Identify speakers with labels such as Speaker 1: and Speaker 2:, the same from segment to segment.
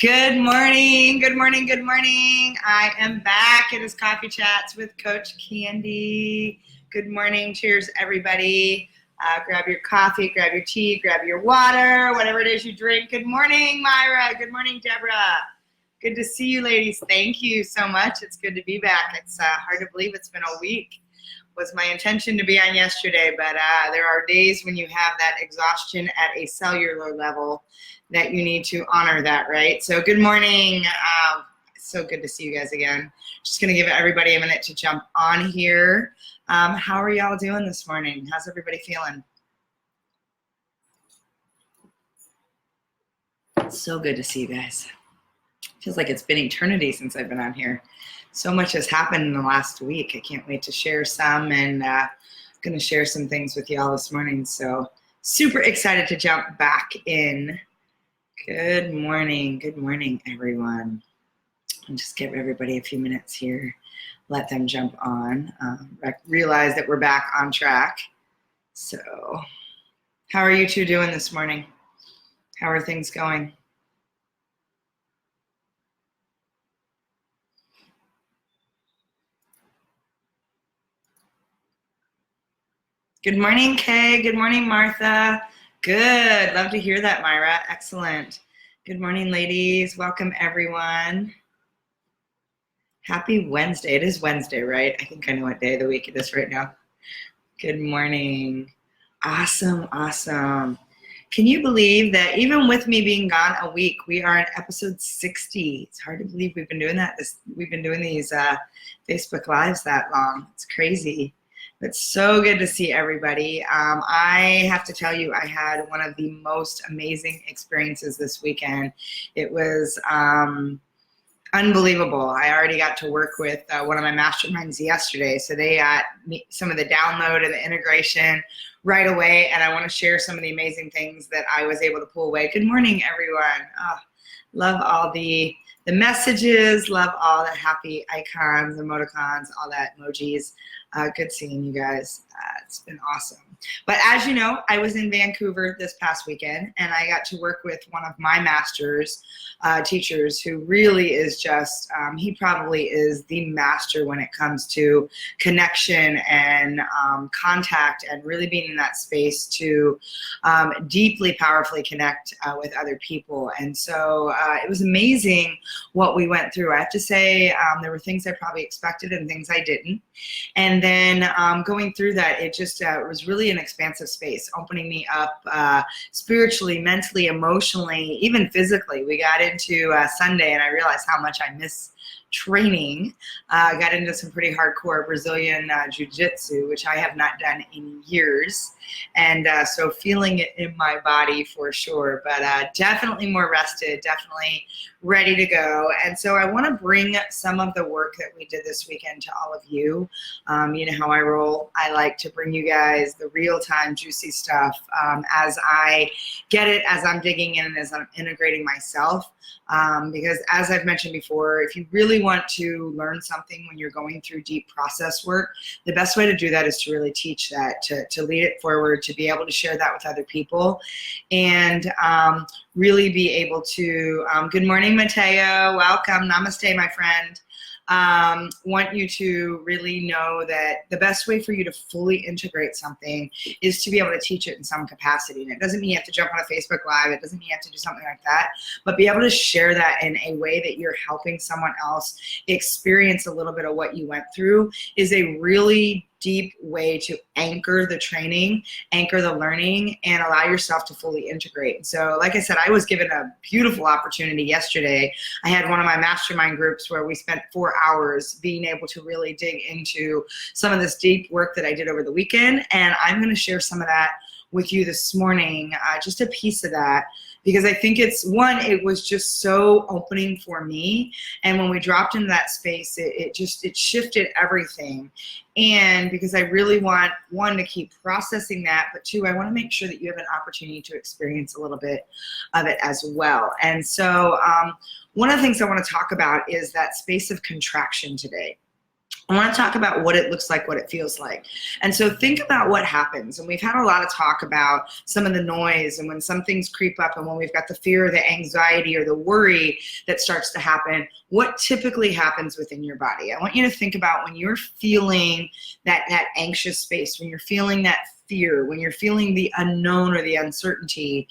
Speaker 1: Good morning, good morning, good morning. I am back. It is Coffee Chats with Coach Candy. Good morning. Cheers, everybody. Grab your coffee, grab your tea, grab your water, whatever it is you drink. Good morning, Myra. Good morning, Deborah. Good to see you, ladies. Thank you so much. It's good to be back. It's hard to believe it's been a week. Was my intention to be on yesterday, but there are days when you have that exhaustion at a cellular level that you need to honor that, right? So good morning. So good to see you guys again. Just gonna give everybody a minute to jump on here. How are y'all doing this morning? How's everybody feeling? So good to see you guys. Feels like it's been eternity since I've been on here. So much has happened in the last week. I can't wait to share some, and going to share some things with y'all this morning. So super excited to jump back in. Good morning, everyone. I'll just give everybody a few minutes here. Let them jump on. Realize that we're back on track. So how are you two doing this morning? How are things going? Good morning, Kay. Good morning, Martha. Good. Love to hear that, Myra. Excellent. Good morning, ladies. Welcome, everyone. Happy Wednesday. It is Wednesday, right? I think I know what day of the week it is right now. Good morning. Awesome, awesome. Can you believe that even with me being gone a week, we are in episode 60? It's hard to believe we've been doing that. We've been doing these Facebook Lives that long. It's crazy. It's so good to see everybody. I have to tell you, I had one of the most amazing experiences this weekend. It was unbelievable. I already got to work with one of my masterminds yesterday, so they got some of the download and the integration right away, and I want to share some of the amazing things that I was able to pull away. Good morning, everyone. Oh, love all the messages, love all the happy icons, emoticons, all that emojis. Good seeing you guys. It's been awesome. But as you know, I was in Vancouver this past weekend, and I got to work with one of my master's teachers who really is just, he probably is the master when it comes to connection and contact and really being in that space to deeply, powerfully connect with other people. And so it was amazing what we went through. I have to say there were things I probably expected and things I didn't. And then going through that, it just was really an expansive space, opening me up spiritually, mentally, emotionally, even physically. We got into Sunday, and I realized how much I miss training. Got into some pretty hardcore Brazilian jiu-jitsu, which I have not done in years. And so feeling it in my body for sure, but definitely more rested, definitely ready to go. And so I want to bring some of the work that we did this weekend to all of you. You know how I roll. I like to bring you guys the real-time juicy stuff as I get it, as I'm digging in, and as I'm integrating myself. Because as I've mentioned before, if you really want to learn something when you're going through deep process work, the best way to do that is to really teach that, to lead it forward, to be able to share that with other people, and really be able to, good morning, Mateo, welcome, namaste, my friend. Want you to really know that the best way for you to fully integrate something is to be able to teach it in some capacity. And it doesn't mean you have to jump on a Facebook Live. It doesn't mean you have to do something like that, but be able to share that in a way that you're helping someone else experience a little bit of what you went through is a really deep way to anchor the training, anchor the learning, and allow yourself to fully integrate. So like I said, I was given a beautiful opportunity yesterday. I had one of my mastermind groups where we spent 4 hours being able to really dig into some of this deep work that I did over the weekend. And I'm going to share some of that with you this morning, just a piece of that, because I think it's one, it was just so opening for me. And when we dropped into that space, it shifted everything. And because I really want, one, to keep processing that, but two, I want to make sure that you have an opportunity to experience a little bit of it as well. And so one of the things I want to talk about is that space of contraction today. I want to talk about what it looks like, what it feels like. And so think about what happens. And we've had a lot of talk about some of the noise and when some things creep up and when we've got the fear or the anxiety or the worry that starts to happen, what typically happens within your body. I want you to think about when you're feeling that anxious space, when you're feeling that fear, when you're feeling the unknown or the uncertainty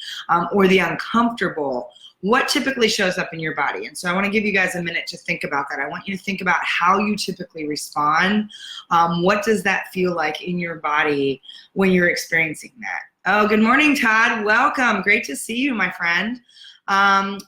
Speaker 1: or the uncomfortable, what typically shows up in your body. And so I want to give you guys a minute to think about that. I want you to think about how you typically respond. What does that feel like in your body when you're experiencing that? Oh, good morning, Todd. Welcome. Great to see you, my friend.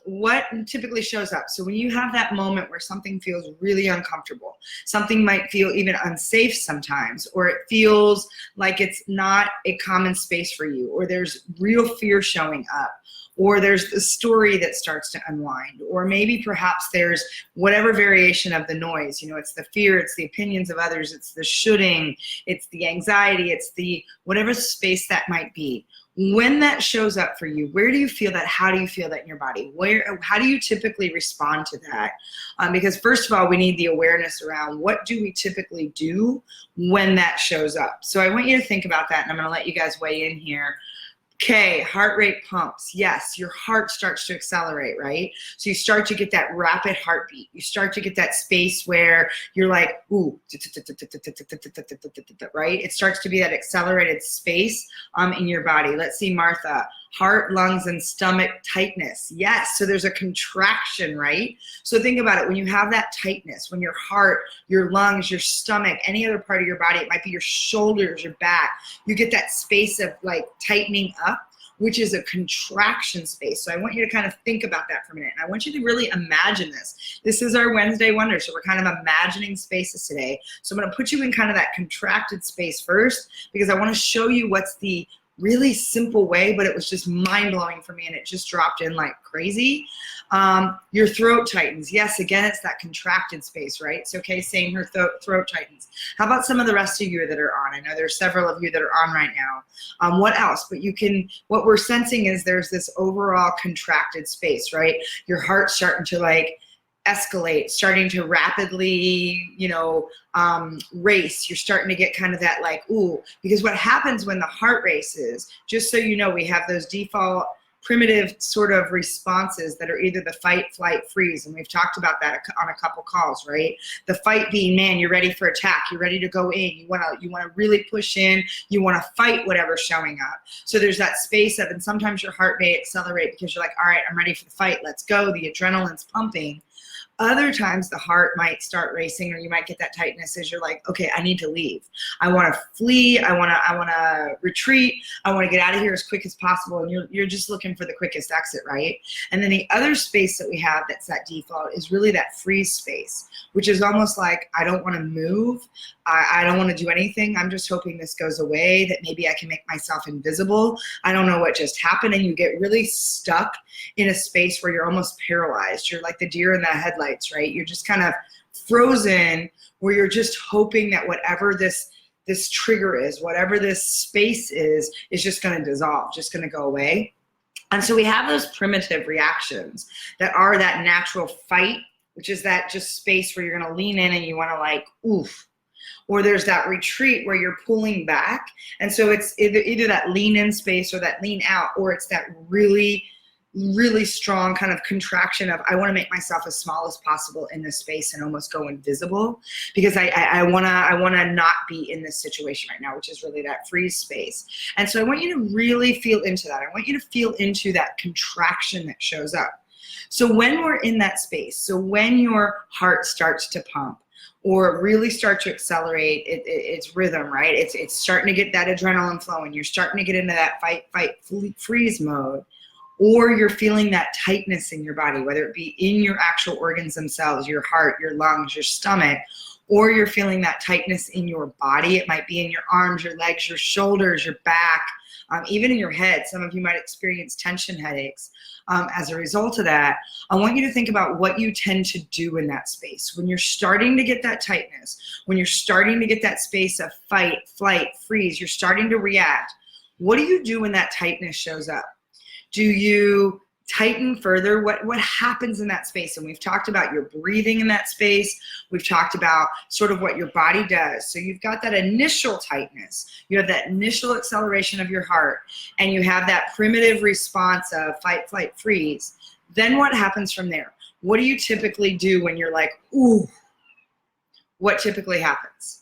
Speaker 1: What typically shows up? So when you have that moment where something feels really uncomfortable, something might feel even unsafe sometimes, or it feels like it's not a common space for you, or there's real fear showing up, or there's the story that starts to unwind, or maybe perhaps there's whatever variation of the noise. You know, it's the fear, it's the opinions of others, it's the shoulding, it's the anxiety, it's the whatever space that might be. When that shows up for you, where do you feel that? How do you feel that in your body? How do you typically respond to that? Because first of all, we need the awareness around what do we typically do when that shows up. So I want you to think about that, and I'm going to let you guys weigh in here. Okay, heart rate pumps. Yes, your heart starts to accelerate, right? So you start to get that rapid heartbeat. You start to get that space where you're like, ooh, right? It starts to be that accelerated space in your body. Let's see, Martha. Heart, lungs, and stomach tightness. Yes, so there's a contraction, right? So think about it. When you have that tightness, when your heart, your lungs, your stomach, any other part of your body, it might be your shoulders, your back, you get that space of like tightening up, which is a contraction space. So I want you to kind of think about that for a minute. And I want you to really imagine this. This is our Wednesday Wonder, so we're kind of imagining spaces today. So I'm going to put you in kind of that contracted space first, because I want to show you what's the really simple way, but it was just mind-blowing for me, and it just dropped in like crazy. Your throat tightens. Yes, again, it's that contracted space, right? So, okay, saying her throat tightens. How about some of the rest of you that are on? I know there's several of you that are on right now. What else? But what we're sensing is there's this overall contracted space, right? Your heart's starting to like escalate, starting to rapidly, race. You're starting to get kind of that like, ooh, because what happens when the heart races, just so you know, we have those default primitive sort of responses that are either the fight, flight, freeze. And we've talked about that on a couple calls, right? The fight being, man, you're ready for attack. You're ready to go in. You want to really push in. You want to fight whatever's showing up. So there's that space of, and sometimes your heart may accelerate because you're like, all right, I'm ready for the fight. Let's go. The adrenaline's pumping. Other times the heart might start racing, or you might get that tightness as you're like, okay, I need to leave. I want to flee. I want to retreat. I want to get out of here as quick as possible. And you're just looking for the quickest exit, right? And then the other space that we have that's that default is really that freeze space, which is almost like, I don't want to move. I don't want to do anything. I'm just hoping this goes away, that maybe I can make myself invisible. I don't know what just happened. And you get really stuck in a space where you're almost paralyzed. You're like the deer in the headlights, right? You're just kind of frozen, where you're just hoping that whatever this trigger is, whatever this space is just going to dissolve, just going to go away. And so we have those primitive reactions that are that natural fight, which is that just space where you're going to lean in and you want to like, oof. Or there's that retreat where you're pulling back. And so it's either that lean in space or that lean out, or it's that really, really strong kind of contraction of, I want to make myself as small as possible in this space and almost go invisible, because I want to not be in this situation right now, which is really that freeze space. And so I want you to really feel into that. I want you to feel into that contraction that shows up. So when we're in that space, so when your heart starts to pump, or really start to accelerate its rhythm, right? It's starting to get that adrenaline flowing. You're starting to get into that fight, freeze mode, or you're feeling that tightness in your body, whether it be in your actual organs themselves, your heart, your lungs, your stomach, or you're feeling that tightness in your body. It might be in your arms, your legs, your shoulders, your back, even in your head. Some of you might experience tension headaches as a result of that. I want you to think about what you tend to do in that space. When you're starting to get that tightness, when you're starting to get that space of fight, flight, freeze, you're starting to react. What do you do when that tightness shows up? Do you tighten further, what happens in that space. And we've talked about your breathing in that space. We've talked about sort of what your body does. So you've got that initial tightness. You have that initial acceleration of your heart, and you have that primitive response of fight, flight, freeze. Then what happens from there? What do you typically do when you're like, ooh? What typically happens?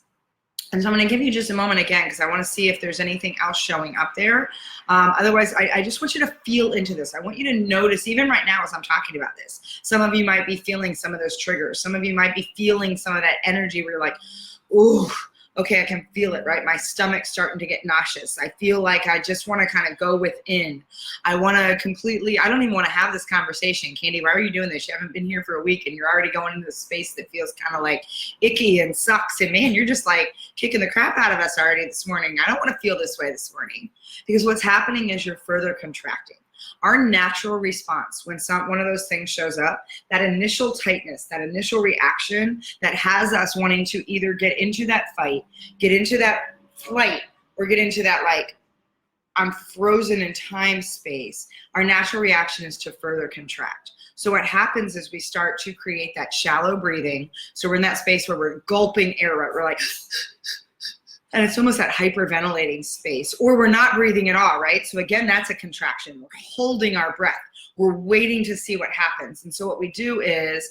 Speaker 1: And so I'm going to give you just a moment again, because I want to see if there's anything else showing up there. Otherwise, I just want you to feel into this. I want you to notice, even right now as I'm talking about this, some of you might be feeling some of those triggers. Some of you might be feeling some of that energy where you're like, ooh, okay, I can feel it, right? My stomach's starting to get nauseous. I feel like I just want to kind of go within. I want to completely, I don't even want to have this conversation. Candy, why are you doing this? You haven't been here for a week and you're already going into a space that feels kind of like icky and sucks. And man, you're just like kicking the crap out of us already this morning. I don't want to feel this way this morning, because what's happening is you're further contracting. Our natural response when one of those things shows up, that initial tightness, that initial reaction that has us wanting to either get into that fight, get into that flight, or get into that like, I'm frozen in time space, our natural reaction is to further contract. So what happens is we start to create that shallow breathing. So we're in that space where we're gulping air, right? We're like, and it's almost that hyperventilating space, or we're not breathing at all, right? So again, that's a contraction. We're holding our breath. We're waiting to see what happens. And so what we do is,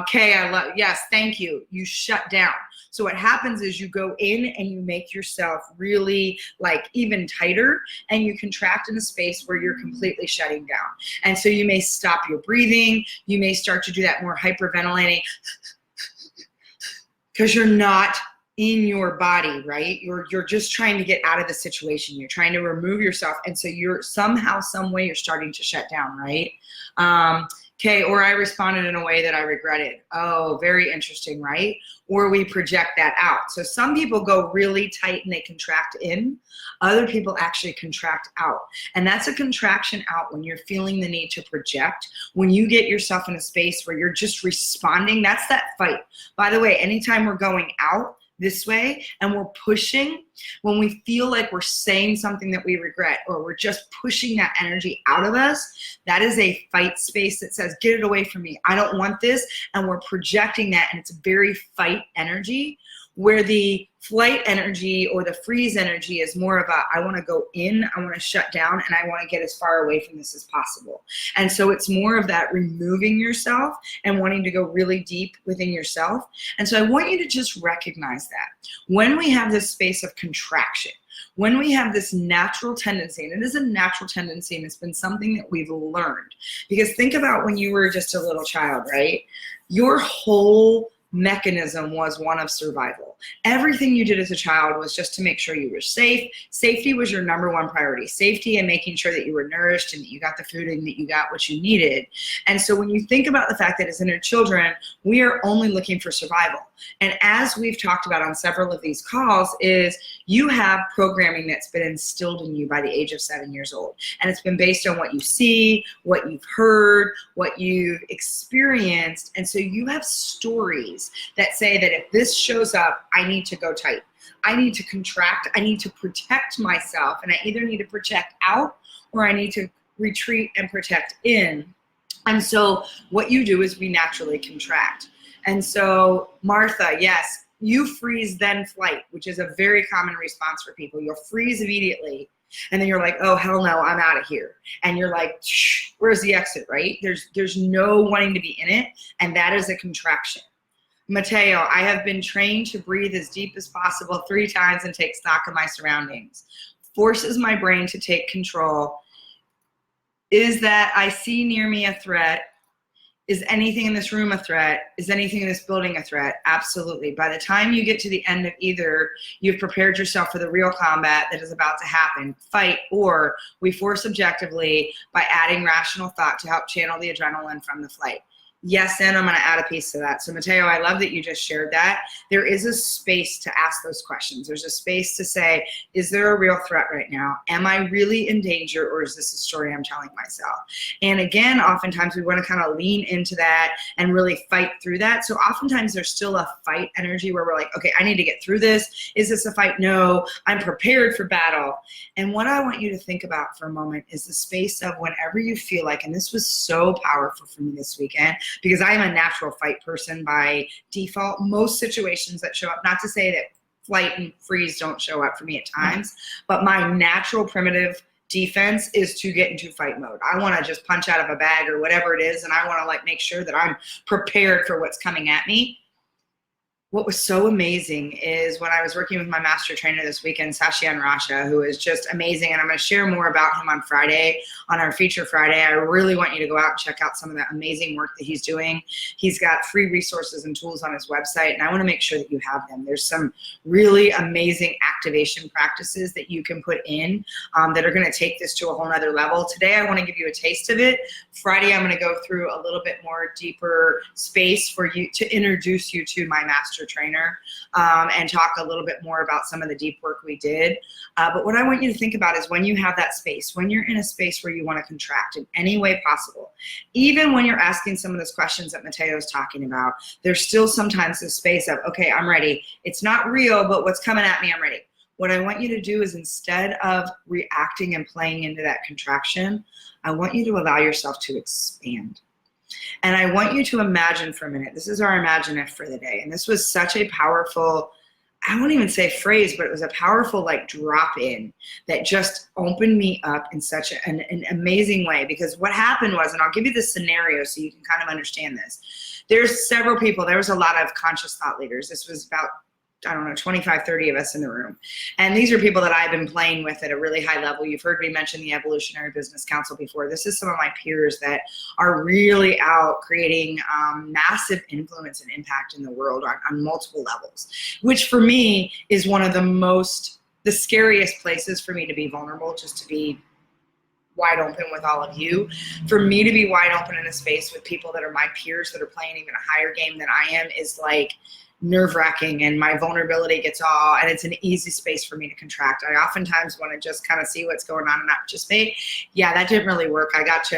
Speaker 1: Kay, yes, thank you. You shut down. So what happens is you go in and you make yourself really like even tighter, and you contract in a space where you're completely shutting down. And so you may stop your breathing. You may start to do that more hyperventilating because you're not in your body, right? You're just trying to get out of the situation. You're trying to remove yourself. And so you're somehow, some way, you're starting to shut down, right? Okay, or I responded in a way that I regretted. Oh, very interesting, right? Or we project that out. So some people go really tight and they contract in. Other people actually contract out. And that's a contraction out when you're feeling the need to project. When you get yourself in a space where you're just responding, that's that fight. By the way, anytime we're going out this way and we're pushing, when we feel like we're saying something that we regret, or we're just pushing that energy out of us, that is a fight space that says, get it away from me. I don't want this. And we're projecting that, and it's very fight energy, where the flight energy or the freeze energy is more of a, I want to go in, I want to shut down, and I want to get as far away from this as possible. And so it's more of that removing yourself and wanting to go really deep within yourself. And so I want you to just recognize that when we have this space of contraction, when we have this natural tendency, and it is a natural tendency, and it's been something that we've learned, because think about when you were just a little child, right? Your whole mechanism was one of survival. Everything you did as a child was just to make sure you were safe. Safety was your number one priority. Safety and making sure that you were nourished and that you got the food and that you got what you needed. And so when you think about the fact that as inner children, we are only looking for survival. And as we've talked about on several of these calls, is you have programming that's been instilled in you by the age of 7 years old. And it's been based on what you see, what you've heard, what you've experienced. And so you have stories that say that if this shows up, I need to go tight. I need to contract. I need to protect myself. And I either need to project out, or I need to retreat and protect in. And so what you do is we naturally contract. And so Martha, yes, you freeze then flight, which is a very common response for people. You'll freeze immediately. And then you're like, oh, hell no, I'm out of here. And you're like, where's the exit, right? There's no wanting to be in it. And that is a contraction. Mateo, I have been trained to breathe as deep as possible 3 times and take stock of my surroundings. Forces my brain to take control. Is that I see near me a threat? Is anything in this room a threat? Is anything in this building a threat? Absolutely. By the time you get to the end of either, you've prepared yourself for the real combat that is about to happen, fight, or we force objectively by adding rational thought to help channel the adrenaline from the flight. Yes, and I'm going to add a piece to that. So Mateo, I love that you just shared that. There is a space to ask those questions. There's a space to say, is there a real threat right now? Am I really in danger, or is this a story I'm telling myself? And again, oftentimes we want to kind of lean into that and really fight through that. So oftentimes there's still a fight energy where we're like, okay, I need to get through this. Is this a fight? No, I'm prepared for battle. And what I want you to think about for a moment is the space of whenever you feel like, and this was so powerful for me this weekend, because I am a natural fight person by default. Most situations that show up, not to say that flight and freeze don't show up for me at times, but my natural primitive defense is to get into fight mode. I want to just punch out of a bag or whatever it is, and I want to like make sure that I'm prepared for what's coming at me. What was so amazing is when I was working with my master trainer this weekend, Sashian Rasha, who is just amazing, and I'm going to share more about him on Friday, on our Feature Friday. I really want you to go out and check out some of the amazing work that he's doing. He's got free resources and tools on his website, and I want to make sure that you have them. There's some really amazing activation practices that you can put in that are going to take this to a whole nother level. Today, I want to give you a taste of it. Friday, I'm going to go through a little bit more deeper space for you to introduce you to my master trainer and talk a little bit more about some of the deep work we did. But what I want you to think about is when you have that space, when you're in a space where you want to contract in any way possible, even when you're asking some of those questions that Mateo's talking about, there's still sometimes this space of, okay, I'm ready. It's not real, but what's coming at me, I'm ready. What I want you to do is instead of reacting and playing into that contraction, I want you to allow yourself to expand. And I want you to imagine for a minute, this is our imagine if for the day. And this was such a powerful, I won't even say phrase, but it was a powerful like drop in that just opened me up in such an amazing way. Because what happened was, and I'll give you this scenario so you can kind of understand this. There's several people, there was a lot of conscious thought leaders. This was about, I don't know, 25, 30 of us in the room. And these are people that I've been playing with at a really high level. You've heard me mention the Evolutionary Business Council before. This is some of my peers that are really out creating massive influence and impact in the world on multiple levels, which for me is one of the scariest places for me to be vulnerable, just to be wide open with all of you. For me to be wide open in a space with people that are my peers that are playing even a higher game than I am is like nerve-wracking, and my vulnerability gets all, and it's an easy space for me to contract. I oftentimes want to just kind of see what's going on and not participate. Yeah, that didn't really work. I got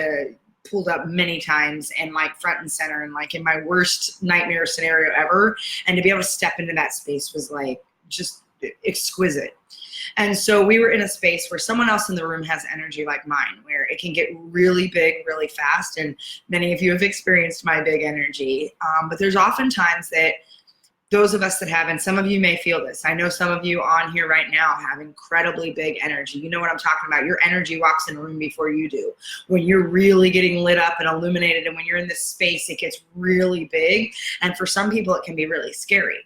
Speaker 1: pulled up many times and like front and center and like in my worst nightmare scenario ever. And to be able to step into that space was like just exquisite. And so we were in a space where someone else in the room has energy like mine, where it can get really big, really fast. And many of you have experienced my big energy. But there's often times that those of us that have, and some of you may feel this. I know some of you on here right now have incredibly big energy. You know what I'm talking about. Your energy walks in a room before you do. When you're really getting lit up and illuminated, and when you're in this space, it gets really big. And for some people, it can be really scary.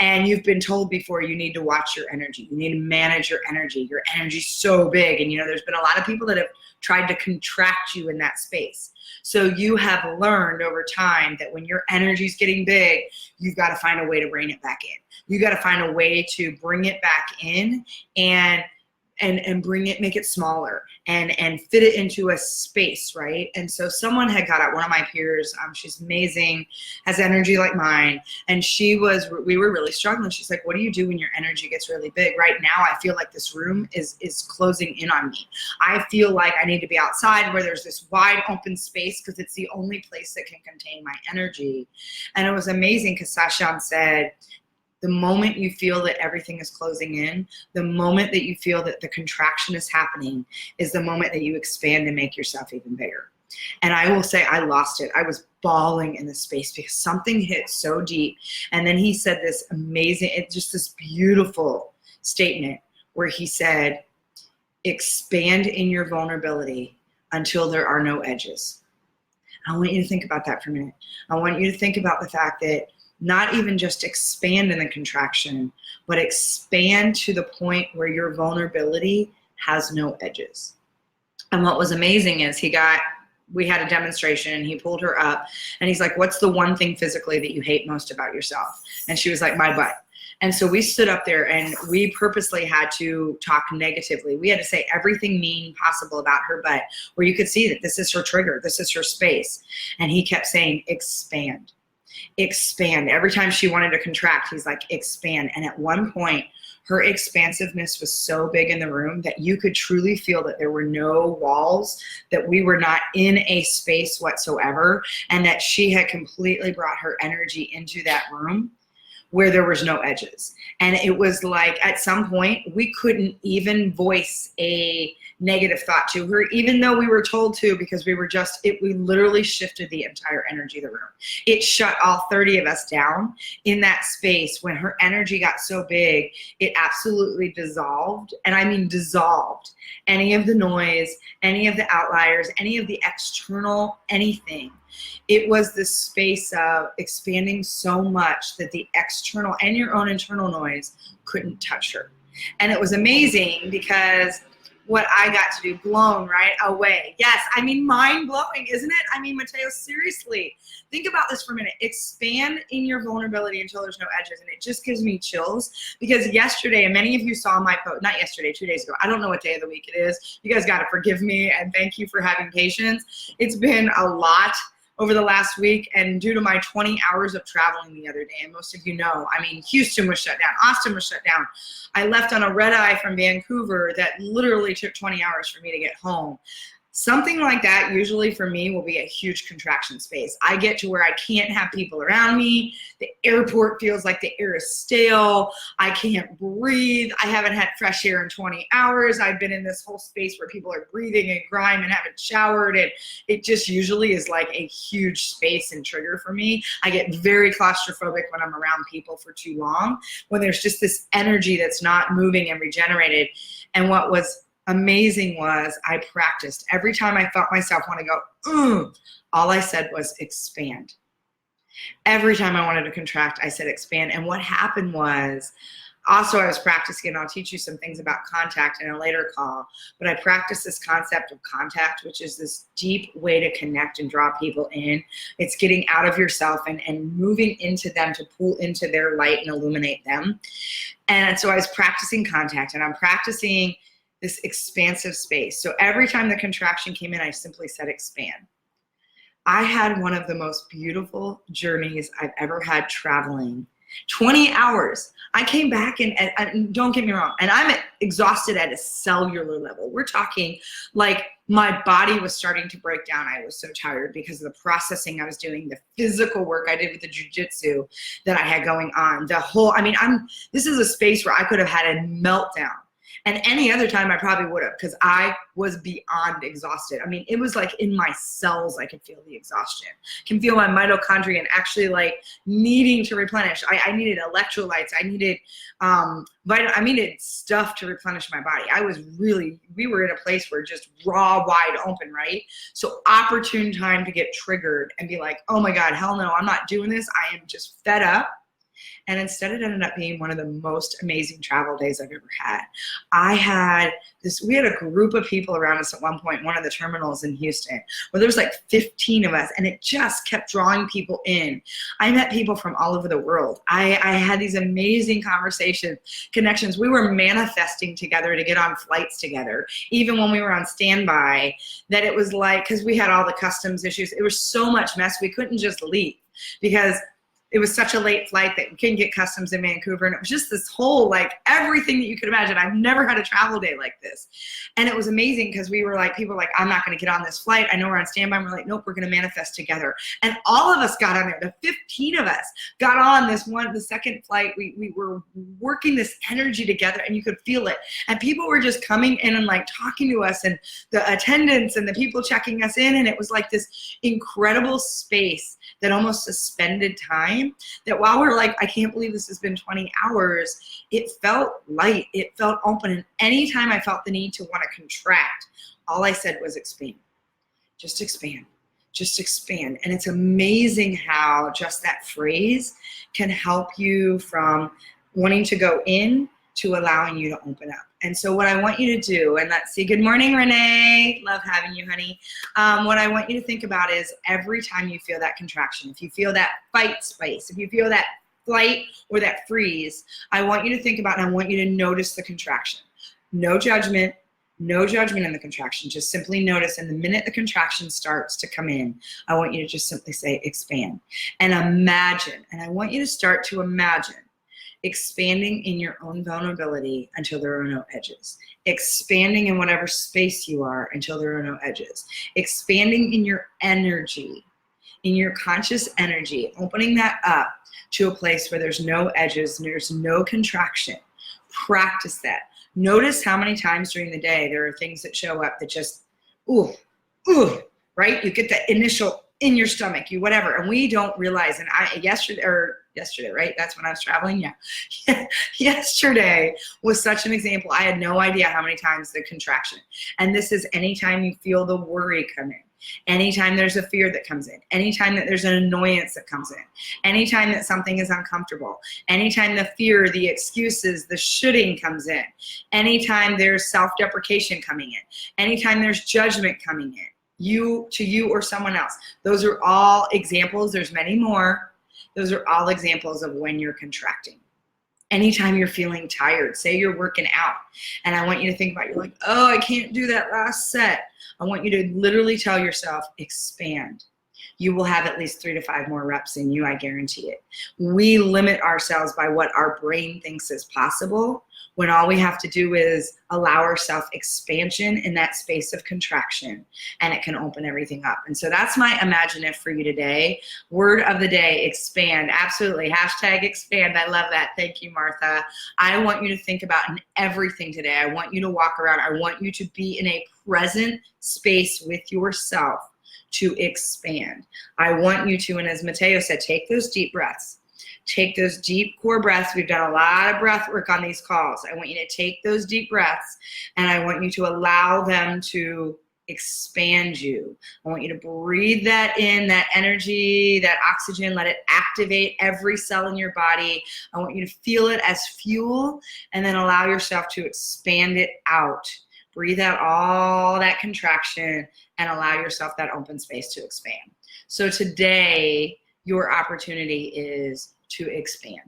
Speaker 1: And you've been told before you need to watch your energy. You need to manage your energy. Your energy's so big. And there's been a lot of people that have tried to contract you in that space. So you have learned over time that when your energy's getting big, you've got to find a way to rein it back in. You got to find a way to bring it back in and bring it, make it smaller and fit it into a space, right? And so someone had got out, one of my peers, she's amazing, has energy like mine, and we were really struggling. She's like, what do you do when your energy gets really big? Right now, I feel like this room is closing in on me. I feel like I need to be outside where there's this wide open space because it's the only place that can contain my energy. And it was amazing because Sashan said, the moment you feel that everything is closing in, the moment that you feel that the contraction is happening is the moment that you expand and make yourself even bigger. And I will say I lost it. I was bawling in the space because something hit so deep. And then he said this amazing, just this beautiful statement where he said, expand in your vulnerability until there are no edges. I want you to think about that for a minute. I want you to think about the fact that not even just expand in the contraction, but expand to the point where your vulnerability has no edges. And what was amazing is we had a demonstration and he pulled her up and he's like, what's the one thing physically that you hate most about yourself? And she was like, my butt. And so we stood up there and we purposely had to talk negatively. We had to say everything mean possible about her butt, where you could see that this is her trigger, this is her space. And he kept saying, expand, expand. Every time she wanted to contract, he's like, expand. And at one point, her expansiveness was so big in the room that you could truly feel that there were no walls, that we were not in a space whatsoever, and that she had completely brought her energy into that room where there was no edges. And it was like, at some point, we couldn't even voice a negative thought to her, even though we were told to, because we literally shifted the entire energy of the room. It shut all 30 of us down in that space. When her energy got so big, it absolutely dissolved. And I mean dissolved any of the noise, any of the outliers, any of the external anything. It was this space of expanding so much that the external and your own internal noise couldn't touch her. And it was amazing because what I got to do, blown right away. Yes, I mean, mind blowing, isn't it? I mean, Mateo, seriously, think about this for a minute. Expand in your vulnerability until there's no edges. And it just gives me chills because yesterday, and many of you saw my post, not yesterday, 2 days ago. I don't know what day of the week it is. You guys got to forgive me and thank you for having patience. It's been a lot over the last week, and due to my 20 hours of traveling the other day, and most of you know, I mean, Houston was shut down, Austin was shut down. I left on a red eye from Vancouver that literally took 20 hours for me to get home. Something like that usually for me will be a huge contraction space. I get to where I can't have people around me. The airport feels like the air is stale. I can't breathe. I haven't had fresh air in 20 hours. I've been in this whole space where people are breathing in grime and haven't showered. And it just usually is like a huge space and trigger for me. I get very claustrophobic when I'm around people for too long, when there's just this energy that's not moving and regenerated. And what was amazing was I practiced. Every time I felt myself want to go, all I said was expand. Every time I wanted to contract, I said expand. And what happened was, also I was practicing, and I'll teach you some things about contact in a later call, but I practiced this concept of contact, which is this deep way to connect and draw people in. It's getting out of yourself and moving into them to pull into their light and illuminate them. And so I was practicing contact, and I'm practicing this expansive space. So every time the contraction came in, I simply said expand. I had one of the most beautiful journeys I've ever had traveling. 20 hours. I came back and don't get me wrong, and I'm exhausted at a cellular level. We're talking like my body was starting to break down. I was so tired because of the processing I was doing, the physical work I did with the jiu-jitsu that I had going on. This is a space where I could have had a meltdown. And any other time I probably would have, because I was beyond exhausted. I mean, it was like in my cells I could feel the exhaustion. I can feel my mitochondria and actually like needing to replenish. I needed electrolytes. I needed I needed stuff to replenish my body. We were in a place where just raw, wide open, right? So opportune time to get triggered and be like, oh my God, hell no, I'm not doing this. I am just fed up. And instead it ended up being one of the most amazing travel days I've ever had. We had a group of people around us at one point, one of the terminals in Houston, where there was like 15 of us, and it just kept drawing people in. I met people from all over the world. I had these amazing conversations, connections. We were manifesting together to get on flights together, even when we were on standby, that it was like, because we had all the customs issues, it was so much mess, we couldn't just leave because it was such a late flight that we couldn't get customs in Vancouver. And it was just this whole, like, everything that you could imagine. I've never had a travel day like this. And it was amazing because we were like, people were like, I'm not going to get on this flight. I know we're on standby. And we're like, nope, we're going to manifest together. And all of us got on there. The 15 of us got on the second flight. We were working this energy together, and you could feel it. And people were just coming in and like talking to us, and the attendants and the people checking us in. And it was like this incredible space that almost suspended time, that while we're like, I can't believe this has been 20 hours, it felt light, it felt open. And anytime I felt the need to want to contract, all I said was expand. Just expand. Just expand. And it's amazing how just that phrase can help you from wanting to go in to allowing you to open up. And so what I want you to do, and let's see, good morning, Renee. Love having you, honey. What I want you to think about is every time you feel that contraction, if you feel that fight space, if you feel that flight or that freeze, I want you to think about, and I want you to notice the contraction. No judgment. No judgment in the contraction. Just simply notice. And the minute the contraction starts to come in, I want you to just simply say expand and imagine. And I want you to start to imagine expanding in your own vulnerability until there are no edges. Expanding in whatever space you are until there are no edges. Expanding in your energy, in your conscious energy, opening that up to a place where there's no edges and there's no contraction. Practice that. Notice how many times during the day there are things that show up that just, ooh, right? You get that initial in your stomach, you whatever, and we don't realize. And yesterday, right? That's when I was traveling. Yeah. Yesterday was such an example. I had no idea how many times the contraction. And this is anytime you feel the worry come in. Anytime there's a fear that comes in, anytime that there's an annoyance that comes in, anytime that something is uncomfortable, anytime the fear, the excuses, the shoulding comes in, anytime there's self-deprecation coming in, anytime there's judgment coming in, you or someone else. Those are all examples. There's many more. Those are all examples of when you're contracting. Anytime you're feeling tired, say you're working out, and I want you to think about, you're like, oh, I can't do that last set. I want you to literally tell yourself, expand. You will have at least 3 to 5 more reps in you, I guarantee it. We limit ourselves by what our brain thinks is possible, when all we have to do is allow ourselves expansion in that space of contraction, and it can open everything up. And so that's my imagine if for you today. Word of the day, expand. Absolutely. Hashtag expand. I love that. Thank you, Martha. I want you to think about in everything today. I want you to walk around. I want you to be in a present space with yourself to expand. I want you to, and as Mateo said, take those deep breaths. Take those deep core breaths. We've done a lot of breath work on these calls. I want you to take those deep breaths, and I want you to allow them to expand you. I want you to breathe that in, that energy, that oxygen, let it activate every cell in your body. I want you to feel it as fuel, and then allow yourself to expand it out. Breathe out all that contraction and allow yourself that open space to expand. So today, your opportunity is to expand.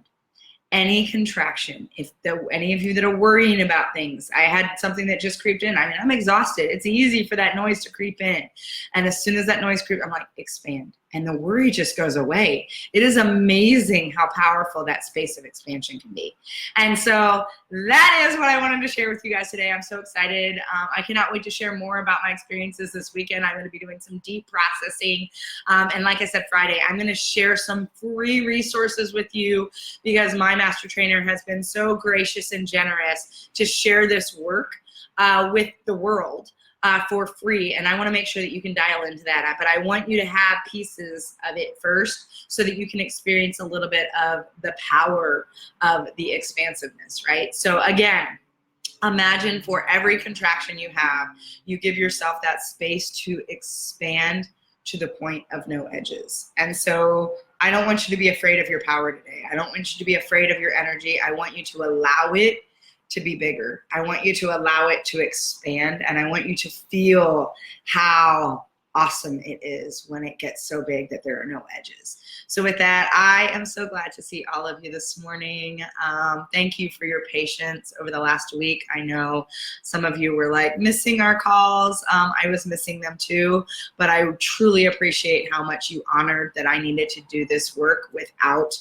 Speaker 1: Any contraction, if any of you that are worrying about things, I had something that just creeped in. I mean, I'm exhausted. It's easy for that noise to creep in. And as soon as that noise creeps, I'm like, expand. And the worry just goes away. It is amazing how powerful that space of expansion can be. And so that is what I wanted to share with you guys today. I'm so excited. I cannot wait to share more about my experiences this weekend. I'm going to be doing some deep processing. And like I said, Friday, I'm going to share some free resources with you because my master trainer has been so gracious and generous to share this work with the world. For free, and I want to make sure that you can dial into that. But I want you to have pieces of it first so that you can experience a little bit of the power of the expansiveness, right? So again, imagine for every contraction you have, you give yourself that space to expand to the point of no edges. And so I don't want you to be afraid of your power today. I don't want you to be afraid of your energy. I want you to allow it to be bigger. I want you to allow it to expand, and I want you to feel how awesome it is when it gets so big that there are no edges. So with that, I am so glad to see all of you this morning. Thank you for your patience over the last week. I know some of you were like missing our calls. I was missing them too, but I truly appreciate how much you honored that I needed to do this work without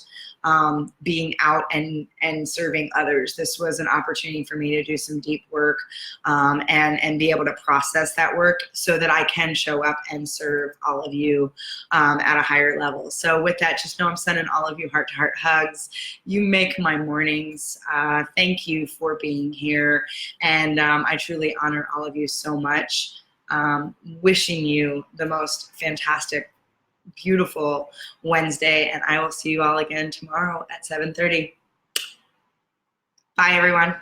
Speaker 1: being out and serving others. This was an opportunity for me to do some deep work and be able to process that work so that I can show up and serve all of you at a higher level. So with that, just know I'm sending all of you heart-to-heart hugs. You make my mornings. Thank you for being here. And I truly honor all of you so much. Wishing you the most fantastic, beautiful Wednesday, and I will see you all again tomorrow at 7:30. Bye, everyone.